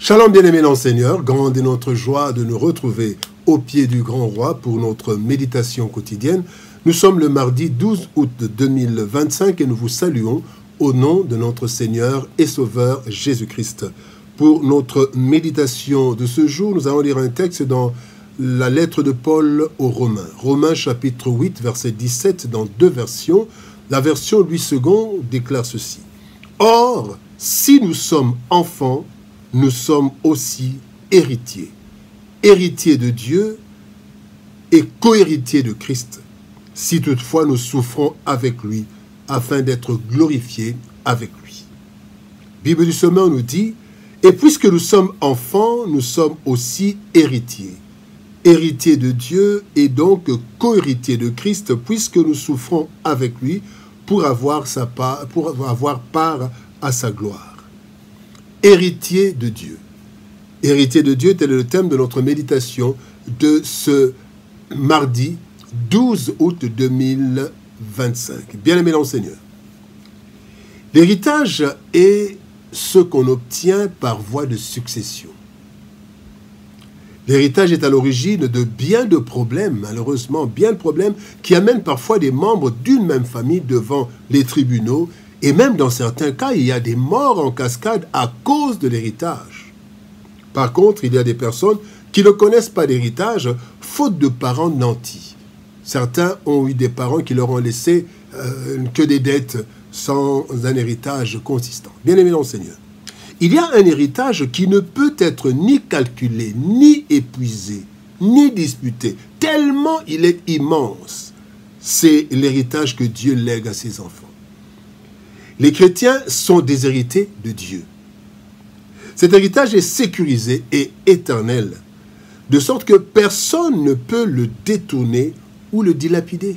Shalom bien-aimés dans le Seigneur, grande est notre joie de nous retrouver au pied du grand roi pour notre méditation quotidienne. Nous sommes le mardi 12 août 2025 et nous vous saluons au nom de notre Seigneur et Sauveur Jésus-Christ. Pour notre méditation de ce jour, nous allons lire un texte dans la lettre de Paul aux Romains. Romains chapitre 8, verset 17, dans deux versions. La version Louis II déclare ceci. « Or, si nous sommes enfants, nous sommes aussi héritiers. Héritiers de Dieu et co-héritiers de Christ, si toutefois nous souffrons avec lui, afin d'être glorifiés avec lui. » Bible du Semeur nous dit, « Et puisque nous sommes enfants, nous sommes aussi héritiers. Héritiers de Dieu et donc co-héritiers de Christ, puisque nous souffrons avec lui pour avoir part à sa gloire. » Héritier de Dieu. Héritier de Dieu, tel est le thème de notre méditation de ce mardi 12 août 2025. Bien-aimés dans le Seigneur. L'héritage est ce qu'on obtient par voie de succession. L'héritage est à l'origine de bien de problèmes, malheureusement, bien de problèmes qui amènent parfois des membres d'une même famille devant les tribunaux. Et même dans certains cas, il y a des morts en cascade à cause de l'héritage. Par contre, il y a des personnes qui ne connaissent pas l'héritage, faute de parents nantis. Certains ont eu des parents qui leur ont laissé que des dettes sans un héritage consistant. Bien-aimés dans le Seigneur, il y a un héritage qui ne peut être ni calculé, ni épuisé, ni disputé, tellement il est immense. C'est l'héritage que Dieu lègue à ses enfants. Les chrétiens sont déshérités de Dieu. Cet héritage est sécurisé et éternel, de sorte que personne ne peut le détourner ou le dilapider.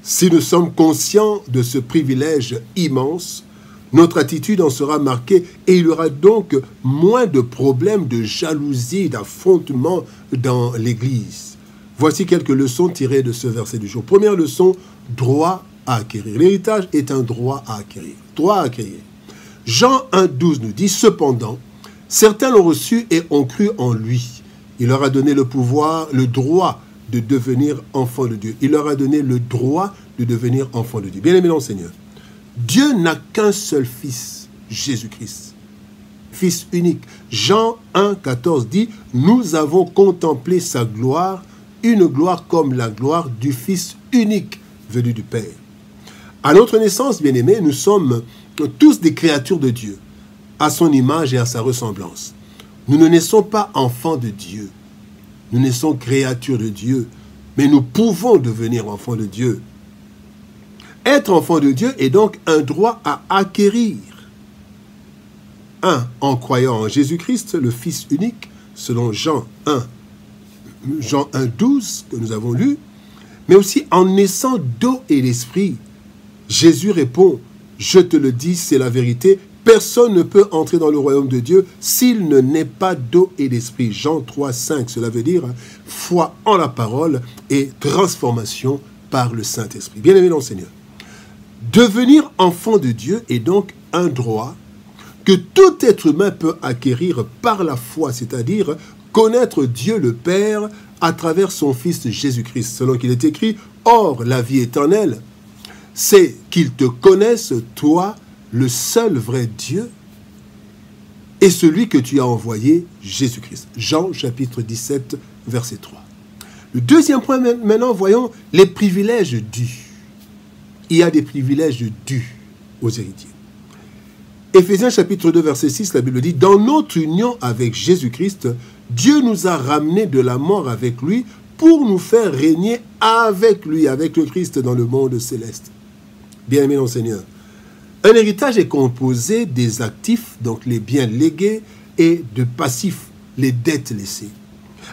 Si nous sommes conscients de ce privilège immense, notre attitude en sera marquée et il y aura donc moins de problèmes de jalousie, d'affrontement dans l'Église. Voici quelques leçons tirées de ce verset du jour. Première leçon, droit à acquérir. L'héritage est un droit à acquérir. Droit à acquérir. Jean 1,12 nous dit, « Cependant, certains l'ont reçu et ont cru en lui. Il leur a donné le pouvoir, le droit de devenir enfants de Dieu. » Il leur a donné le droit de devenir enfants de Dieu. Bien-aimés dans le Seigneur, Dieu n'a qu'un seul fils, Jésus-Christ. Fils unique. Jean 1,14 dit, « Nous avons contemplé sa gloire, une gloire comme la gloire du Fils unique venu du Père. » À notre naissance, bien-aimés, nous sommes tous des créatures de Dieu, à son image et à sa ressemblance. Nous ne naissons pas enfants de Dieu, nous naissons créatures de Dieu, mais nous pouvons devenir enfants de Dieu. Être enfant de Dieu est donc un droit à acquérir. En croyant en Jésus-Christ, le Fils unique, selon Jean 1,12 que nous avons lu, mais aussi en naissant d'eau et d'esprit. Jésus répond, « Je te le dis, c'est la vérité, personne ne peut entrer dans le royaume de Dieu s'il ne naît pas d'eau et d'esprit. » Jean 3,5, cela veut dire foi en la parole et transformation par le Saint-Esprit. Bien-aimés dans le Seigneur, devenir enfant de Dieu est donc un droit que tout être humain peut acquérir par la foi, c'est-à-dire connaître Dieu le Père à travers son Fils Jésus-Christ, selon qu'il est écrit, « Or, la vie éternelle, c'est qu'ils te connaissent, toi, le seul vrai Dieu, et celui que tu as envoyé, Jésus-Christ. » Jean chapitre 17, verset 3. Le deuxième point, maintenant, voyons les privilèges dus. Il y a des privilèges dus aux héritiers. Éphésiens chapitre 2, verset 6, la Bible dit, « Dans notre union avec Jésus-Christ, Dieu nous a ramenés de la mort avec lui pour nous faire régner avec lui, avec le Christ dans le monde céleste. » Bien-aimés dans le Seigneur, un héritage est composé des actifs, donc les biens légués, et de passifs, les dettes laissées.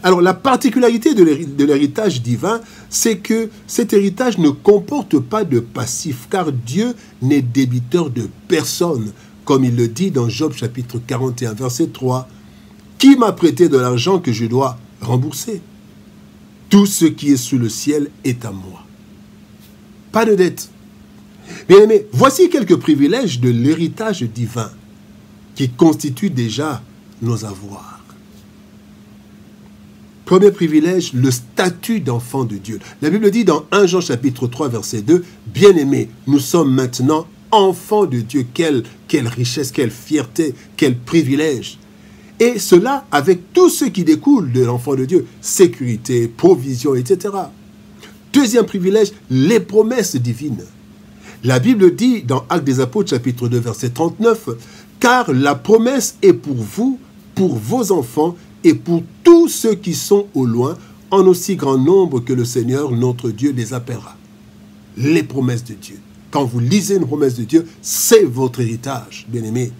Alors, la particularité de l'héritage divin, c'est que cet héritage ne comporte pas de passifs, car Dieu n'est débiteur de personne, comme il le dit dans Job chapitre 41, verset 3. « Qui m'a prêté de l'argent que je dois rembourser? Tout ce qui est sous le ciel est à moi. » Pas de dette. Bien-aimés, voici quelques privilèges de l'héritage divin qui constituent déjà nos avoirs. Premier privilège, le statut d'enfant de Dieu. La Bible dit dans 1 Jean chapitre 3 verset 2, « Bien-aimés, nous sommes maintenant enfants de Dieu. » Quelle richesse, quelle fierté, quel privilège. Et cela avec tout ce qui découle de l'enfant de Dieu, sécurité, provision, etc. Deuxième privilège, les promesses divines. La Bible dit dans Actes des Apôtres chapitre 2 verset 39, « Car la promesse est pour vous, pour vos enfants, et pour tous ceux qui sont au loin, en aussi grand nombre que le Seigneur, notre Dieu, les appellera. » Les promesses de Dieu. Quand vous lisez une promesse de Dieu, c'est votre héritage, bien-aimé.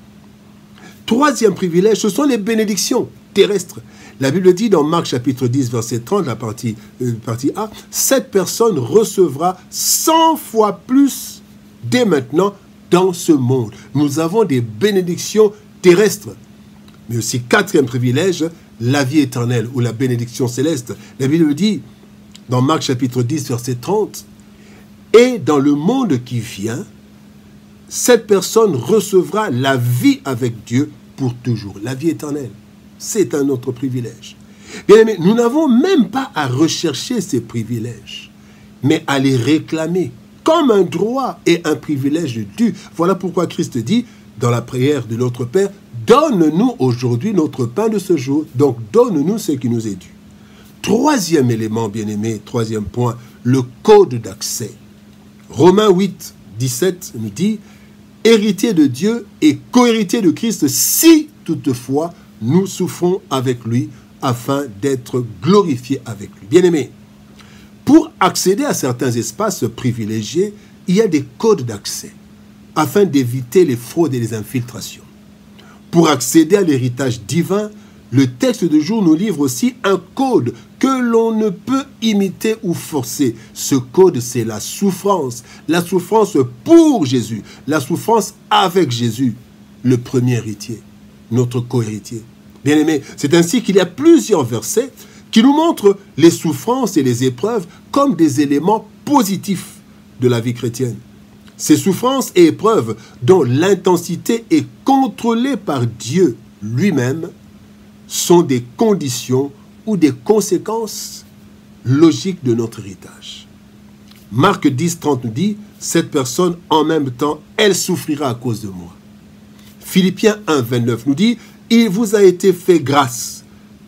Troisième privilège, ce sont les bénédictions terrestres. La Bible dit dans Marc chapitre 10, verset 30, la partie A, « Cette personne recevra 100 fois plus dès maintenant dans ce monde. » Nous avons des bénédictions terrestres. Mais aussi, quatrième privilège, la vie éternelle ou la bénédiction céleste. La Bible dit, dans Marc chapitre 10, verset 30, « Et dans le monde qui vient, cette personne recevra la vie avec Dieu pour toujours. » La vie éternelle, c'est un autre privilège. Bien aimé, nous n'avons même pas à rechercher ces privilèges, mais à les réclamer comme un droit et un privilège dû. Voilà pourquoi Christ dit, dans la prière de notre Père, « Donne-nous aujourd'hui notre pain de ce jour. » Donc, donne-nous ce qui nous est dû. Troisième élément, bien-aimé, troisième point, le code d'accès. Romains 8, 17 nous dit, « Héritier de Dieu et co-héritier de Christ, si toutefois nous souffrons avec lui, afin d'être glorifiés avec lui. » Bien-aimé, pour accéder à certains espaces privilégiés, il y a des codes d'accès, afin d'éviter les fraudes et les infiltrations. Pour accéder à l'héritage divin, le texte de jour nous livre aussi un code que l'on ne peut imiter ou forcer. Ce code, c'est la souffrance pour Jésus, la souffrance avec Jésus, le premier héritier, notre co-héritier. Bien-aimé, c'est ainsi qu'il y a plusieurs versets qui nous montrent les souffrances et les épreuves comme des éléments positifs de la vie chrétienne. Ces souffrances et épreuves dont l'intensité est contrôlée par Dieu lui-même sont des conditions ou des conséquences logiques de notre héritage. Marc 10, 30 nous dit, « Cette personne, en même temps, elle souffrira à cause de moi. » Philippiens 1, 29 nous dit, « Il vous a été fait grâce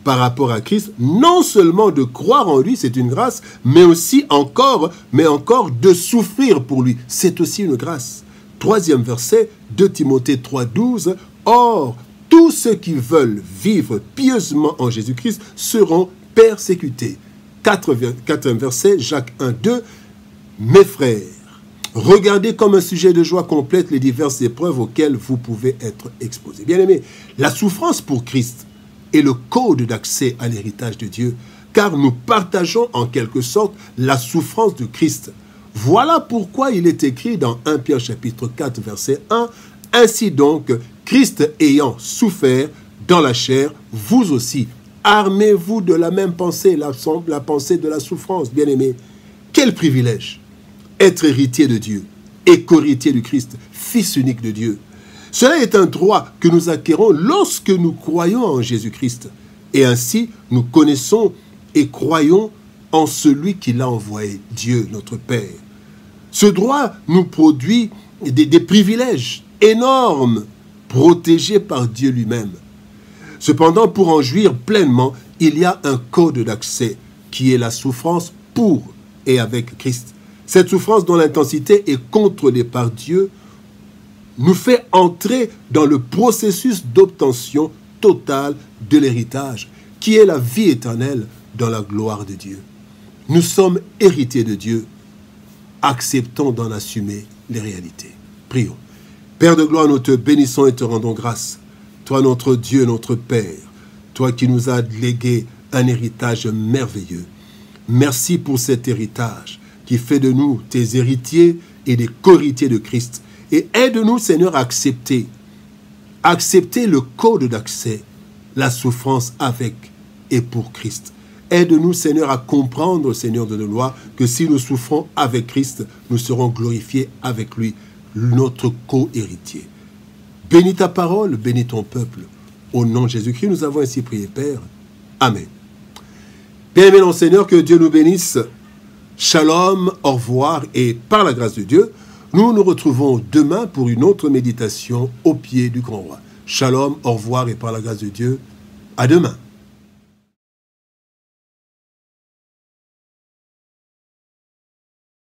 par rapport à Christ, non seulement de croire en lui, c'est une grâce, mais aussi encore de souffrir pour lui. C'est aussi une grâce. » Troisième verset, 2 Timothée 3, 12, « Or, tous ceux qui veulent vivre pieusement en Jésus-Christ seront persécutés. » Quatrième verset, Jacques 1, 2, « Mes frères, regardez comme un sujet de joie complète les diverses épreuves auxquelles vous pouvez être exposés. » Bien-aimés, la souffrance pour Christ est le code d'accès à l'héritage de Dieu, car nous partageons en quelque sorte la souffrance de Christ. Voilà pourquoi il est écrit dans 1 Pierre chapitre 4 verset 1, « Ainsi donc, Christ ayant souffert dans la chair, vous aussi, armez-vous de la même pensée, la pensée de la souffrance. » Bien-aimés, quel privilège être héritier de Dieu et co-héritier du Christ, fils unique de Dieu. Cela est un droit que nous acquérons lorsque nous croyons en Jésus-Christ. Et ainsi, nous connaissons et croyons en celui qui l'a envoyé, Dieu, notre Père. Ce droit nous produit des privilèges énormes, protégés par Dieu lui-même. Cependant, pour en jouir pleinement, il y a un code d'accès qui est la souffrance pour et avec Christ. Cette souffrance dont l'intensité est contrôlée par Dieu nous fait entrer dans le processus d'obtention totale de l'héritage, qui est la vie éternelle dans la gloire de Dieu. Nous sommes héritiers de Dieu, acceptons d'en assumer les réalités. Prions. Père de gloire, nous te bénissons et te rendons grâce. Toi, notre Dieu, notre Père, toi qui nous as légué un héritage merveilleux. Merci pour cet héritage qui fait de nous tes héritiers et des co-héritiers de Christ. Et aide-nous, Seigneur, à accepter le code d'accès, la souffrance avec et pour Christ. Aide-nous, Seigneur, à comprendre, Seigneur de nos lois, que si nous souffrons avec Christ, nous serons glorifiés avec lui, notre co-héritier. Bénis ta parole, bénis ton peuple. Au nom de Jésus-Christ, nous avons ainsi prié, Père. Amen. Bien-aimés dans le Seigneur, que Dieu nous bénisse. Shalom, au revoir, et par la grâce de Dieu, nous nous retrouvons demain pour une autre méditation au pied du grand roi. Shalom, au revoir, et par la grâce de Dieu, à demain.